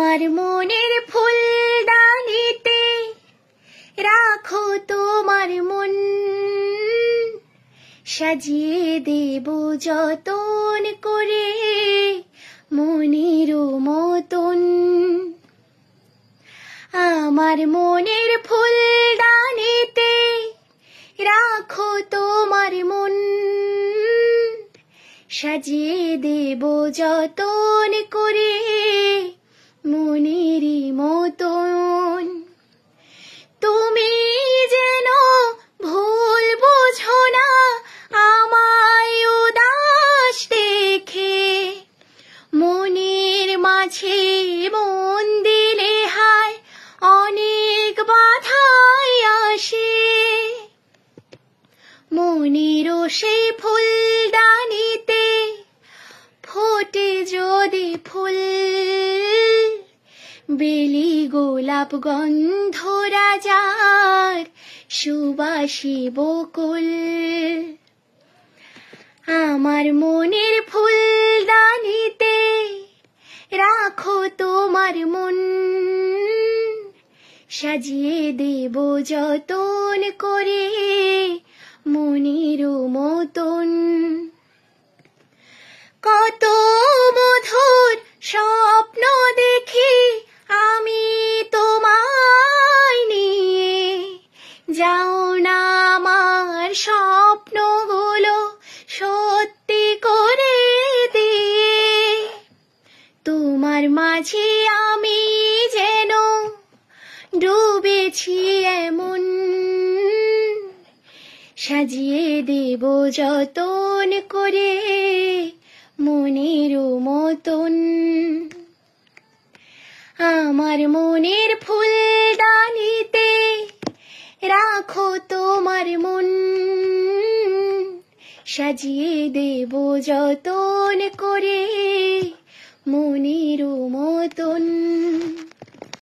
আমার মনের ফুলদানিতে রাখো তোমার মন, সাজিয়ে দেব যতন করে মনের মতন। আমার মনের ফুলদানিতে রাখো তোমার মন, সাজিয়ে দেব যতন করে মনের মতন। তুমি যেন ভুল বুঝো না আমায় উদাস দেখে, মনের মাঝে মন দিলে হায় অনেক বাধাই আসে। মনেরও সেই ফুলদানিতে ফোটে যদি ফুল, বেলি গোলাপ গন্ধরাজার সুবাসী বকুল। আমার মনের ফুলদানিতে রাখো তোমার মন, সাজিয়ে দেব যতন করে মনের মতন। কত মধুর স্বপ্ন দেখি আমি তোমায় নিয়ে, যাও না আমার স্বপ্নগুলো সত্যি করে দিয়ে। তোমার মাঝে আমি যেন ডুবেছি এমন, সাজিয়ে দেব যতন করে মনের মতন। আমার মনের ফুলদানিতে রাখো তোমার মন, সাজিয়ে দেব যতন করে